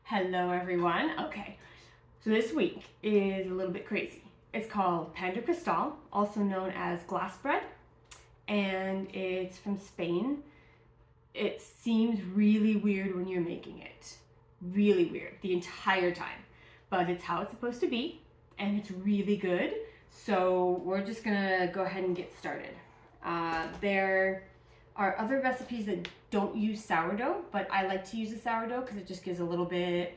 Hello everyone. Okay, so this week is a little bit crazy. It's called pan de Cristal, also known as glass bread, and it's from Spain. It seems really weird when you're making it. Really weird the entire time, but it's how it's supposed to be, and it's really good. So we're just gonna go ahead and get started. There are other recipes that don't use sourdough, but I like to use the sourdough because it just gives a little bit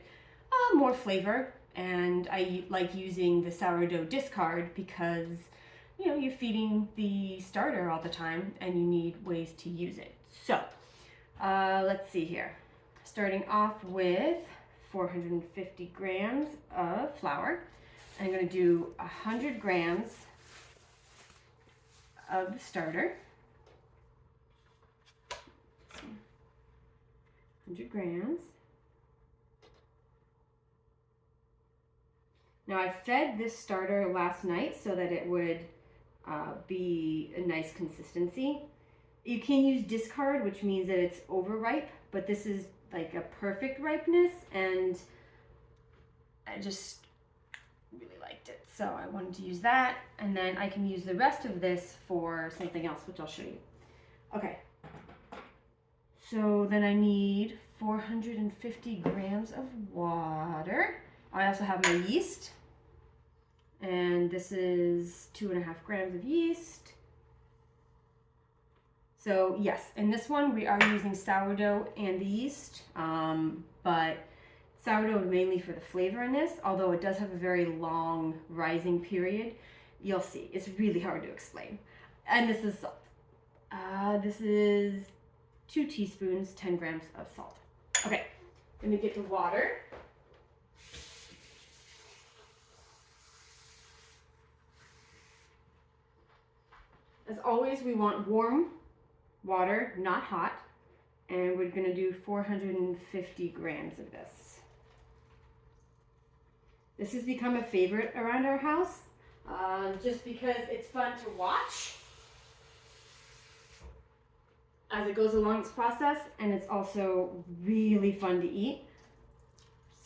more flavor. And I like using the sourdough discard because, you know, you're feeding the starter all the time and you need ways to use it. So let's see here. Starting off with 450 grams of flour. I'm going to do 100 grams of the starter. 100 grams. Now I fed this starter last night so that it would be a nice consistency. You can use discard, which means that it's overripe, but this is like a perfect ripeness, and I just really liked it. So I wanted to use that, and then I can use the rest of this for something else, which I'll show you. Okay. So then I need 450 grams of water. I also have my yeast, and this is 2.5 grams of yeast. So yes, in this one we are using sourdough and the yeast, but sourdough mainly for the flavor in this, although it does have a very long rising period. You'll see, it's really hard to explain. And this is salt. This is 2 teaspoons, 10 grams of salt. Okay, let me get the water. As always, we want warm water, not hot, and we're gonna do 450 grams of this. This has become a favorite around our house, just because it's fun to watch as it goes along its process, and it's also really fun to eat.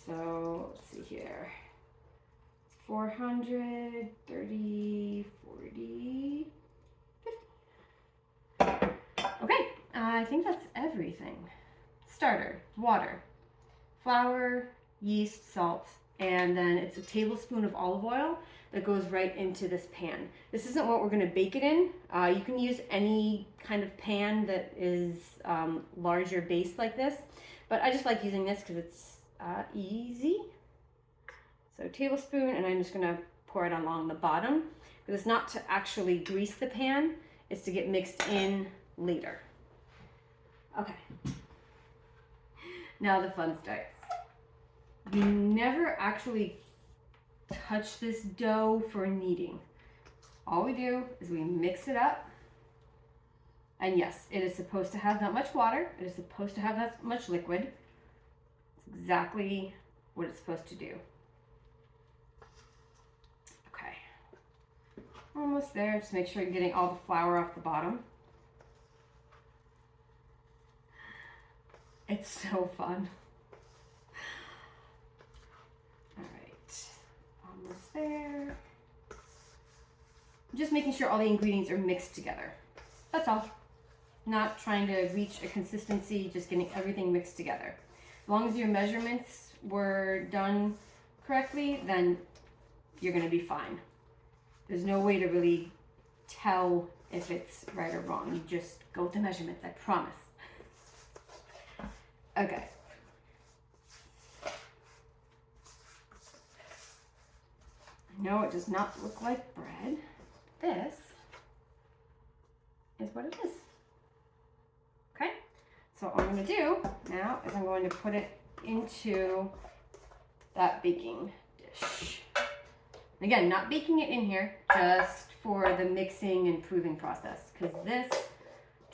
So let's see here. 400, 30, 40, 50. Okay, I think that's everything. Starter, water, flour, yeast, salt, and then it's a tablespoon of olive oil that goes right into this pan. This isn't what we're gonna bake it in. You can use any kind of pan that is larger base like this, but I just like using this because it's easy. So tablespoon, and I'm just gonna pour it along the bottom, because it's not to actually grease the pan, it's to get mixed in later. Okay, now the fun starts. We never actually touch this dough for kneading. All we do is we mix it up. And yes, it is supposed to have that much water. It is supposed to have that much liquid. It's exactly what it's supposed to do. Okay, almost there. Just make sure you're getting all the flour off the bottom. It's so fun. Almost there. Just making sure all the ingredients are mixed together. That's all. Not trying to reach a consistency, just getting everything mixed together. As long as your measurements were done correctly, then you're gonna be fine. There's no way to really tell if it's right or wrong. You just go with the measurements, I promise. Okay. No, it does not look like bread. This is what it is. Okay, so what I'm going to do now is I'm going to put it into that baking dish. Again, not baking it in here, just for the mixing and proving process, because this,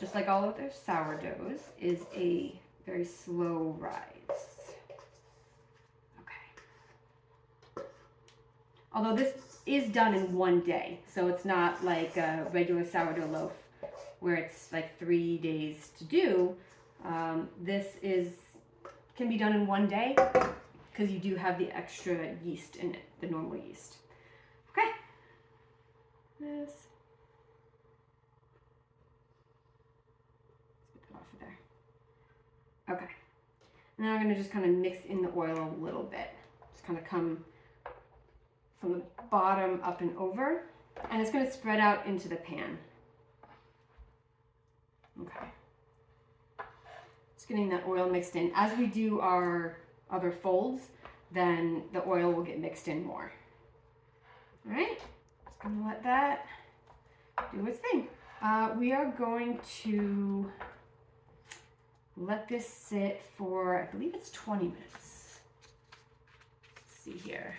just like all of their sourdoughs, is a very slow rise. Although this is done in one day, so it's not like a regular sourdough loaf where it's like 3 days to do. This can be done in one day, because you do have the extra yeast in it, the normal yeast. Okay. This. Spit that off of there. Okay. Now I'm going to just kind of mix in the oil a little bit. Just kind of come from the bottom up and over. And it's going to spread out into the pan. Okay. Just getting that oil mixed in. As we do our other folds, then the oil will get mixed in more. All right. Just going to let that do its thing. We are going to let this sit for, I believe it's 20 minutes. Let's see here.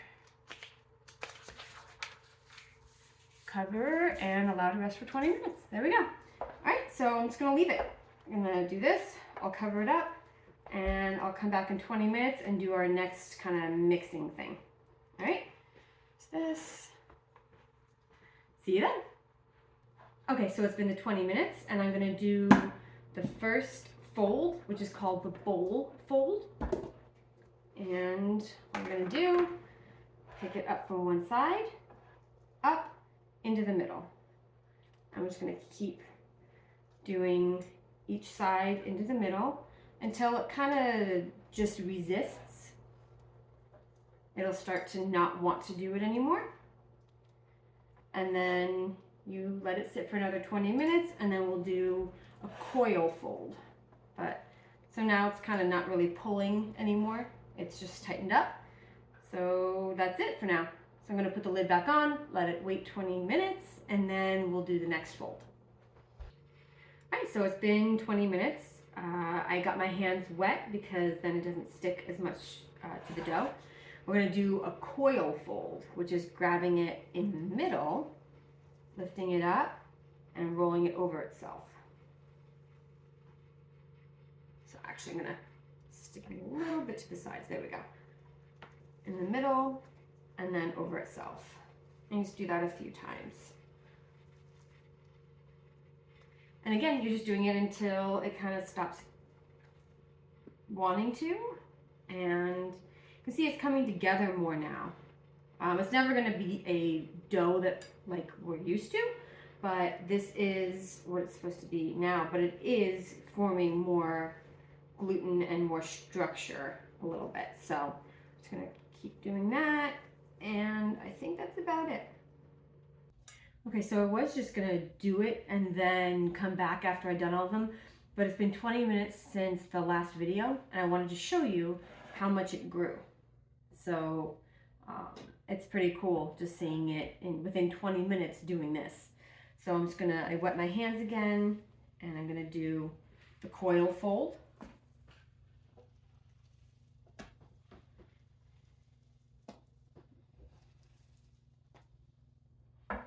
Cover and allow to rest for 20 minutes. There we go. All right, so I'm just gonna leave it. I'm gonna do this, I'll cover it up, and I'll come back in 20 minutes and do our next kind of mixing thing. All right, it's this. See you then. Okay, so it's been the 20 minutes, and I'm gonna do the first fold, which is called the bowl fold. And what I'm gonna do, pick it up from one side, up into the middle. I'm just gonna keep doing each side into the middle until it kind of just resists. It'll start to not want to do it anymore. And then you let it sit for another 20 minutes, and then we'll do a coil fold. But so now it's kind of not really pulling anymore. It's just tightened up. So that's it for now. So I'm going to put the lid back on, let it wait 20 minutes, and then we'll do the next fold. All right, so it's been 20 minutes. I got my hands wet because then it doesn't stick as much to the dough. We're going to do a coil fold, which is grabbing it in the middle, lifting it up, and rolling it over itself. Actually, I'm gonna stick it a little bit to the sides. There we go. In the middle, and then over itself. And just do that a few times. And again, you're just doing it until it kind of stops wanting to. And you can see it's coming together more now. It's never gonna be a dough that like we're used to, but this is what it's supposed to be now. But it is forming more gluten and more structure a little bit. So I'm just gonna keep doing that, and I think that's about it. Okay, so I was just gonna do it and then come back after I'd done all of them, but it's been 20 minutes since the last video, and I wanted to show you how much it grew. So it's pretty cool just seeing it within 20 minutes doing this. So I'm just gonna, I wet my hands again, and I'm gonna do the coil fold.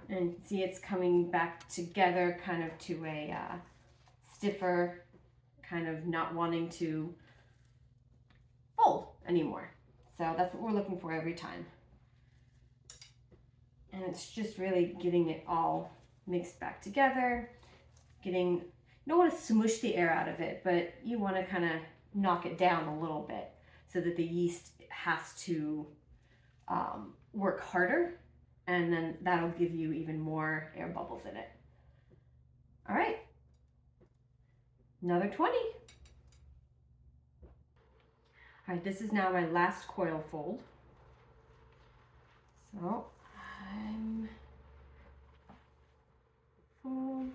And you can see it's coming back together kind of to a stiffer, kind of not wanting to fold anymore. So that's what we're looking for every time. And it's just really getting it all mixed back together. You don't want to smush the air out of it, but you want to kind of knock it down a little bit so that the yeast has to work harder. And then that'll give you even more air bubbles in it. All right, another 20. All right, this is now my last coil fold. So I'm fold.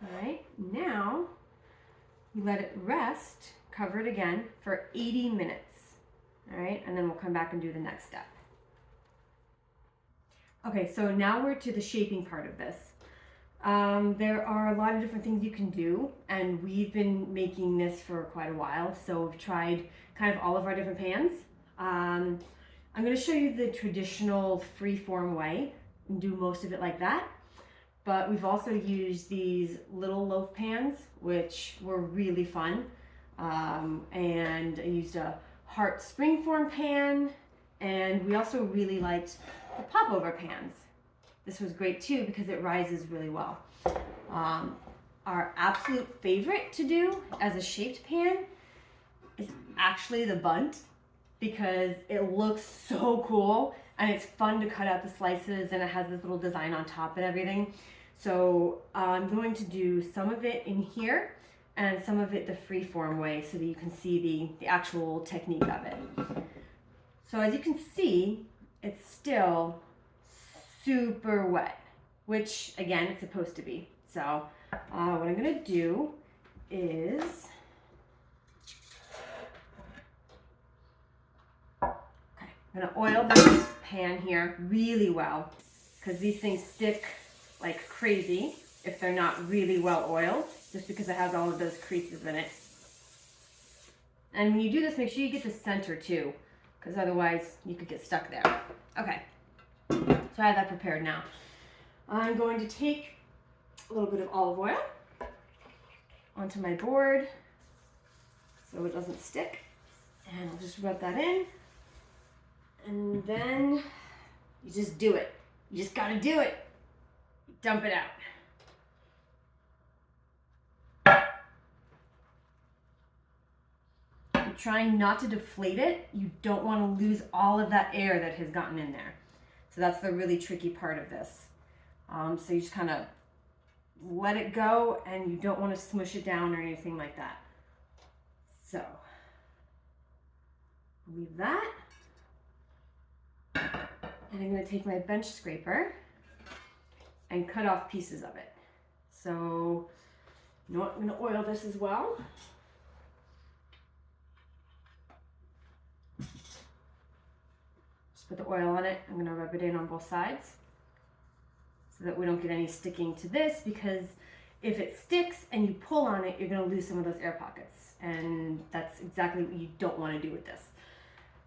All right, now you let it rest, cover it again for 80 minutes. All right, and then we'll come back and do the next step. Okay, so now we're to the shaping part of this. There are a lot of different things you can do, and we've been making this for quite a while, so we've tried kind of all of our different pans. I'm going to show you the traditional free-form way and do most of it like that, but we've also used these little loaf pans, which were really fun, and I used a heart springform pan, and we also really liked the popover pans. This was great too because it rises really well. our absolute favorite to do as a shaped pan is actually the bunt, because it looks so cool and it's fun to cut out the slices, and it has this little design on top and everything. So I'm going to do some of it in here and some of it the freeform way so that you can see the actual technique of it. So as you can see, it's still super wet, which again, it's supposed to be. So what I'm gonna do is, I'm gonna oil this pan here really well, because these things stick like crazy if they're not really well oiled, just because it has all of those creases in it. And when you do this, make sure you get the center too, because otherwise you could get stuck there. Okay, so I have that prepared now. I'm going to take a little bit of olive oil onto my board so it doesn't stick, and I'll just rub that in, and then you just do it. You just gotta do it. Dump it out. You're trying not to deflate it. You don't want to lose all of that air that has gotten in there. So that's the really tricky part of this. So you just kind of let it go, and you don't want to smush it down or anything like that. So leave that. And I'm going to take my bench scraper and cut off pieces of it. So, you know what, I'm going to oil this as well. Just put the oil on it. I'm going to rub it in on both sides so that we don't get any sticking to this, because if it sticks and you pull on it, you're going to lose some of those air pockets. And that's exactly what you don't want to do with this.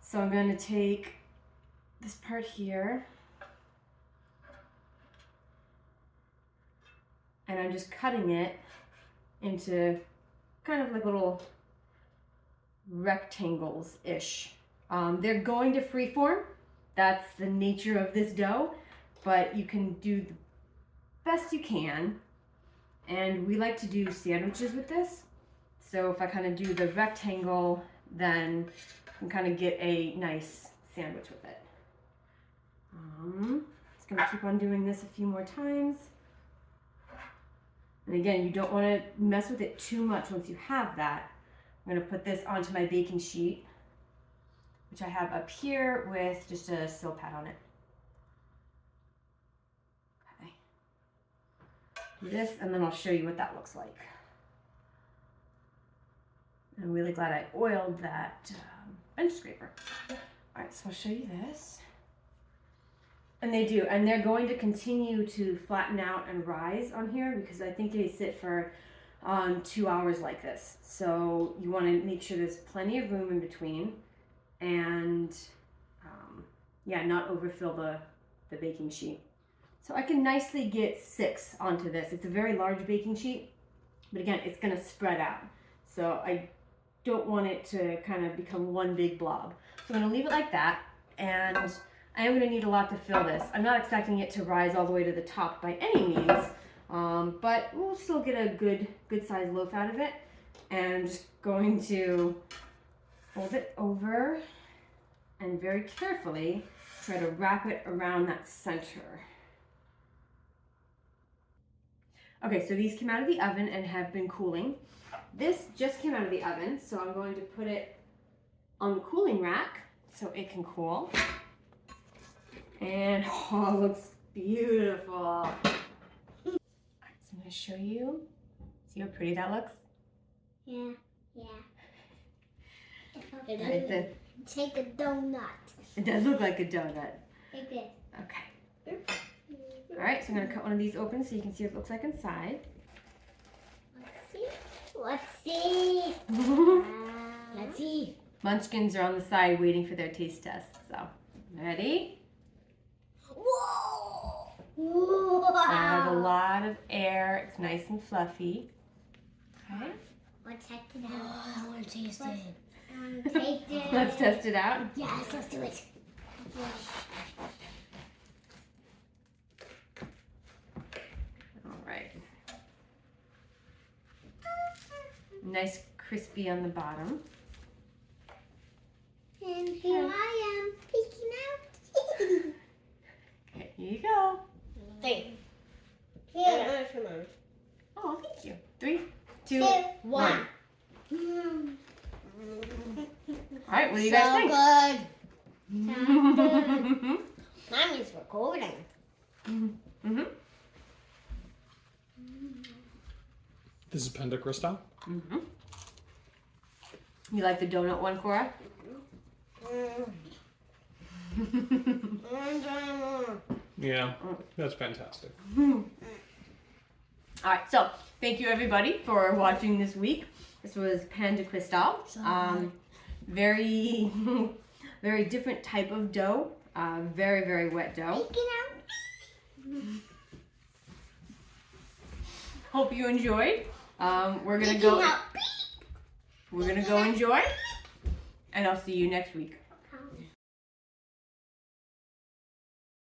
So I'm going to take this part here, and I'm just cutting it into kind of like little rectangles-ish. They're going to freeform. That's the nature of this dough, but you can do the best you can. And we like to do sandwiches with this. So if I kind of do the rectangle, then I can kind of get a nice sandwich with it. Just gonna keep on doing this a few more times. And again, you don't want to mess with it too much once you have that. I'm gonna put this onto my baking sheet, which I have up here with just a sill pad on it. Okay. Do this, and then I'll show you what that looks like. I'm really glad I oiled that bench scraper. All right, so I'll show you this. And they do, and they're going to continue to flatten out and rise on here, because I think they sit for 2 hours like this. So you want to make sure there's plenty of room in between, and yeah, not overfill the baking sheet. So I can nicely get 6 onto this. It's a very large baking sheet, but again, it's going to spread out. So I don't want it to kind of become one big blob. So I'm going to leave it like that, and I am going to need a lot to fill this. I'm not expecting it to rise all the way to the top by any means, but we'll still get a good sized loaf out of it. And I'm just going to fold it over and very carefully try to wrap it around that center. Okay, so these came out of the oven and have been cooling. This just came out of the oven, so I'm going to put it on the cooling rack so it can cool. And oh, it looks beautiful. All right, so I'm going to show you. See how pretty that looks? Yeah, yeah. It's like a donut. It does look like a donut. Like this. Okay. All right, so I'm going to cut one of these open so you can see what it looks like inside. Let's see. Let's see. Munchkins are on the side waiting for their taste test. So, ready? Whoa! So it has a lot of air. It's nice and fluffy. Okay. Let's test it out. Oh, I want to taste it. Taste it. Let's test it out. Yes, let's do it. All right. Nice crispy on the bottom. And here I am peeking out. Okay, here you go. Three. Here. Oh, thank you. 3, 2, 2, 1. 1. All right, what do you guys think? So good. Mommy's recording. Mm-hmm. This is Panda Cristal. Mm-hmm. You like the donut one, Cora? Yeah, that's fantastic. All right, so thank you everybody for watching this week. This was Panda Cristal. Very, very different type of dough. Very, very wet dough. Peeking out. Hope you enjoyed. We're gonna Peeking go. out. We're gonna go enjoy, and I'll see you next week.